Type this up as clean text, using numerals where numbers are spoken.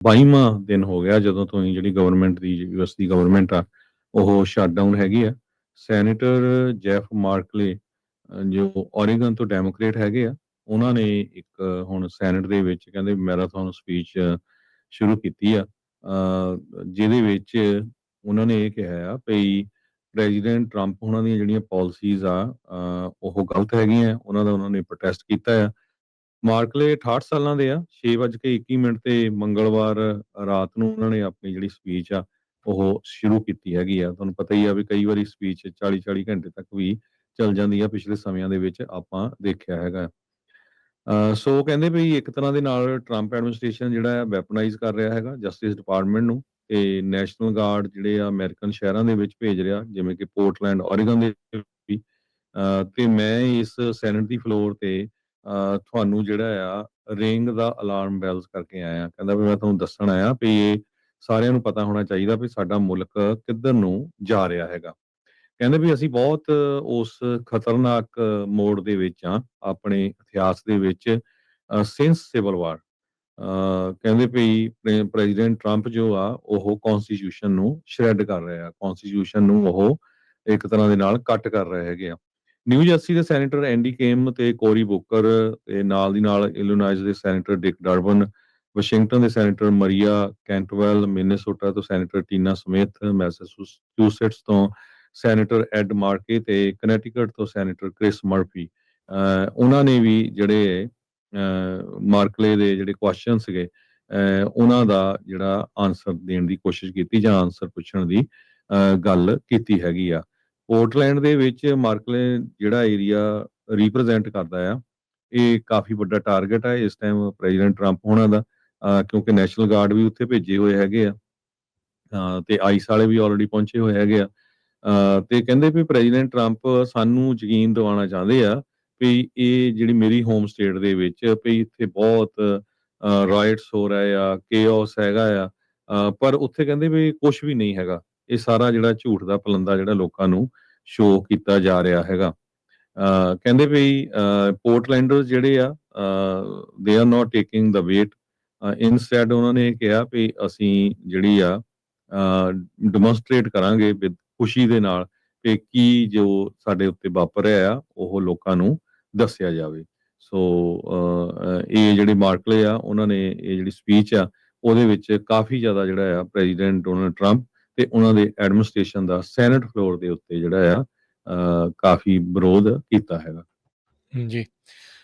22ਵਾਂ ਦਿਨ ਹੋ ਗਿਆ ਜਦੋਂ ਤੋਂ ਹੀ ਜਿਹੜੀ ਗਵਰਨਮੈਂਟ ਦੀ ਯੂਐਸ ਦੀ ਗਵਰਨਮੈਂਟ ਆ ਉਹ ਸ਼ਟਡਾਊਨ ਹੈਗੀ ਆ। ਸੈਨੇਟਰ ਜੈਫ ਮਾਰਕਲੇ ਜੋ ਓਰੀਗਨ ਤੋਂ ਡੈਮੋਕ੍ਰੇਟ ਹੈਗੇ ਆ, ਉਹਨਾਂ ਨੇ ਇੱਕ ਹੁਣ ਸੈਨੇਟ ਦੇ ਵਿੱਚ ਕਹਿੰਦੇ ਮੈਰਾਥਨ ਸਪੀਚ ਸ਼ੁਰੂ ਕੀਤੀ ਆ, ਜਿਹਦੇ ਵਿੱਚ ਉਹਨਾਂ ਨੇ ਇਹ ਕਿਹਾ ਆ ਵੀ ਪ੍ਰੈਜ਼ੀਡੈਂਟ ਟਰੰਪ ਉਹਨਾਂ ਦੀਆਂ ਜਿਹੜੀਆਂ ਪਾਲਿਸੀਜ਼ ਆ ਉਹ ਗਲਤ ਹੈਗੀਆਂ। ਉਹਨਾਂ ਨੇ ਪ੍ਰੋਟੈਸਟ ਕੀਤਾ ਆ। ਮਾਰਕਲੇ 68 ਸਾਲਾਂ ਦੇ ਆ। 6:21 ਤੇ ਮੰਗਲਵਾਰ ਰਾਤ ਨੂੰ ਉਹਨਾਂ ਨੇ ਆਪਣੀ ਜਿਹੜੀ ਸਪੀਚ ਆ ਉਹ ਸ਼ੁਰੂ ਕੀਤੀ ਹੈਗੀ ਆ। ਤੁਹਾਨੂੰ ਪਤਾ ਹੀ ਆ ਵੀ ਕਈ ਵਾਰੀ ਸਪੀਚ 40-40 ਘੰਟੇ ਤੱਕ ਵੀ ਚੱਲ ਜਾਂਦੀ ਆ, ਪਿਛਲੇ ਸਮਿਆਂ ਦੇ ਵਿੱਚ ਆਪਾਂ ਦੇਖਿਆ ਹੈਗਾ। ਸੋ ਕਹਿੰਦੇ ਵੀ ਇੱਕ ਤਰ੍ਹਾਂ ਦੇ ਨਾਲ ਟਰੰਪ ਐਡਮਿਨਿਸਟ੍ਰੇਸ਼ਨ ਜਿਹੜਾ ਹੈ ਵੈਪਨਾਈਜ਼ ਕਰ ਰਿਹਾ ਹੈਗਾ ਜਸਟਿਸ ਡਿਪਾਰਟਮੈਂਟ ਨੂੰ, ਤੇ ਨੈਸ਼ਨਲ ਗਾਰਡ ਜਿਹੜੇ ਆ ਅਮਰੀਕਨ ਸ਼ਹਿਰਾਂ ਦੇ ਵਿੱਚ ਭੇਜ ਰਿਹਾ, ਜਿਵੇਂ ਕਿ ਪੋਰਟਲੈਂਡ ਓਰੀਗਨ ਦੇ ਵੀ। ਤੇ ਮੈਂ ਇਸ ਸੈਨੇਟ ਦੀ ਫਲੋਰ ਤੇ ਤੁਹਾਨੂੰ ਜਿਹੜਾ ਆ ਰਿੰਗ ਦਾ ਅਲਾਰਮ ਬੈਲਸ ਕਰਕੇ ਆਇਆ। ਕਹਿੰਦਾ ਵੀ ਮੈਂ ਤੁਹਾਨੂੰ ਦੱਸਣ ਆਇਆ ਵੀ ਇਹ ਸਾਰਿਆਂ ਨੂੰ ਪਤਾ ਹੋਣਾ ਚਾਹੀਦਾ ਵੀ ਸਾਡਾ ਮੁਲਕ ਕਿੱਧਰ ਨੂੰ ਜਾ ਰਿਹਾ ਹੈਗਾ। ਕਹਿੰਦੇ ਵੀ ਅਸੀਂ ਬਹੁਤ ਉਸ ਖਤਰਨਾਕ ਮੋੜ ਦੇ ਵਿੱਚ ਆ ਆਪਣੇ ਇਤਿਹਾਸ ਦੇ ਵਿੱਚ ਸਿੰਸ ਸਿਵਲ ਵਾਰ। ਕਹਿੰਦੇ ਵੀ ਪ੍ਰੈਜ਼ੀਡੈਂਟ ਟਰੰਪ ਜੋ ਆ ਉਹ ਕੌਨਸਟੀਟਿਊਸ਼ਨ ਨੂੰ ਸ਼ਰੈਡ ਕਰ ਰਿਹਾ ਆ, ਕੌਨਸਟੀਟਿਊਸ਼ਨ ਨੂੰ ਉਹ ਇੱਕ ਤਰ੍ਹਾਂ ਦੇ ਨਾਲ ਕੱਟ ਕਰ ਰਹੇ ਹੈਗੇ ਆ। ਨਿਊ ਜਰਸੀ ਦੇ ਸੈਨੇਟਰ ਐਂਡੀ ਕੇਮ ਤੇ ਕੋਰੀ ਬੁਕਰ ਤੇ ਨਾਲ ਦੀ ਨਾਲ ਇਲੀਨੋਇਸ ਦੇ ਸੈਨੇਟਰ ਡਿਕ ਡਰਬਨ, ਵਾਸ਼ਿੰਗਟਨ ਦੇ ਸੈਨੇਟਰ ਮਰੀਆ ਕੈਂਟਵੈਲ, ਮਿਨੇਸੋਟਾ ਤੋਂ ਸੈਨੇਟਰ ਟੀਨਾ ਸਮਿਥ, ਮੈਸਾਚੂਸੇਟਸ ਤੋਂ ਸੈਨੇਟਰ ਐਡ ਮਾਰਕੇ ਤੇ ਕਨੈਟੀਕਟ ਤੋਂ ਸੈਨੇਟਰ ਕ੍ਰਿਸ ਮਰਫੀ, ਉਹਨਾਂ ਨੇ ਵੀ ਜਿਹੜੇ ਮਾਰਕਲੇ ਦੇ ਜਿਹੜੇ ਕੁਐਸਚਨ ਸੀਗੇ ਉਹਨਾਂ ਦਾ ਜਿਹੜਾ ਆਨਸਰ ਦੇਣ ਦੀ ਕੋਸ਼ਿਸ਼ ਕੀਤੀ ਜਾਂ ਆਨਸਰ ਪੁੱਛਣ ਦੀ ਗੱਲ ਕੀਤੀ ਹੈਗੀ ਆ। ਪੋਰਟਲੈਂਡ ਦੇ ਵਿੱਚ ਮਾਰਕਲੇ ਜਿਹੜਾ ਏਰੀਆ ਰਿਪਰੈਜ਼ੈਂਟ ਕਰਦਾ ਆ, ਇਹ ਕਾਫੀ ਵੱਡਾ ਟਾਰਗੇਟ ਹੈ ਇਸ ਟਾਈਮ ਪ੍ਰੈਜ਼ੀਡੈਂਟ ਟਰੰਪ ਹੋਣਾ ਦਾ, ਕਿਉਂਕਿ ਨੈਸ਼ਨਲ ਗਾਰਡ ਵੀ ਉੱਥੇ ਭੇਜੇ ਹੋਏ ਹੈਗੇ ਆ, ਤੇ ਆਈਸ ਵਾਲੇ ਵੀ ਆਲਰੇਡੀ ਪਹੁੰਚੇ ਹੋਏ ਹੈਗੇ ਆ। ਤੇ ਕਹਿੰਦੇ ਵੀ ਪ੍ਰੈਜ਼ੀਡੈਂਟ ਟਰੰਪ ਸਾਨੂੰ ਯਕੀਨ ਦਿਵਾਉਣਾ ਚਾਹੁੰਦੇ ਆ ਵੀ ਇਹ ਜਿਹੜੀ ਮੇਰੀ ਹੋਮ ਸਟੇਟ ਦੇ ਵਿੱਚ ਵੀ ਇੱਥੇ ਬਹੁਤ ਰਾਇਟਸ ਹੋ ਰਹੇ ਆ, ਕੇਓਸ ਹੈਗਾ ਆ, ਪਰ ਉੱਥੇ ਕਹਿੰਦੇ ਵੀ ਕੁਝ ਵੀ ਨਹੀਂ ਹੈਗਾ। ਇਹ ਸਾਰਾ ਜਿਹੜਾ ਝੂਠ ਦਾ ਪਲੰਦਾ ਜਿਹੜਾ ਲੋਕਾਂ ਨੂੰ ਸ਼ੋਅ ਕੀਤਾ ਜਾ ਰਿਹਾ ਹੈਗਾ। ਕਹਿੰਦੇ ਵੀ ਪੋਰਟਲੈਂਡਰਸ ਜਿਹੜੇ ਆ they are not taking the wait. Instead ਉਹਨਾਂ ਨੇ ਕਿਹਾ ਵੀ ਅਸੀਂ ਜਿਹੜੀ ਆ ਡੈਮੋਨਸਟ੍ਰੇਟ ਕਰਾਂਗੇ ਵਿਦ ਖੁਸ਼ੀ ਦੇ ਨਾਲ ਕਿ ਕੀ ਜੋ ਸਾਡੇ ਉੱਤੇ ਵਾਪਰ ਰਿਹਾ ਆ ਉਹ ਲੋਕਾਂ ਨੂੰ ਦੱਸਿਆ ਜਾਵੇ। ਸੋ ਇਹ ਜਿਹੜੇ ਮਾਰਕਲੇ ਆ ਉਹਨਾਂ ਨੇ ਇਹ ਜਿਹੜੀ ਸਪੀਚ ਆ ਉਹਦੇ ਵਿੱਚ ਕਾਫੀ ਜ਼ਿਆਦਾ ਜਿਹੜਾ ਆ ਪ੍ਰੈਜ਼ੀਡੈਂਟ ਡੋਨਲਡ ਟਰੰਪ ਤੇ ਉਹਨਾਂ ਦੇ ਐਡਮਿਨਿਸਟ੍ਰੇਸ਼ਨ ਦਾ ਸੈਨੇਟ ਫਲੋਰ ਦੇ ਉੱਤੇ ਜਿਹੜਾ ਆ ਕਾਫੀ ਵਿਰੋਧ ਕੀਤਾ ਹੈਗਾ। ਜੀ,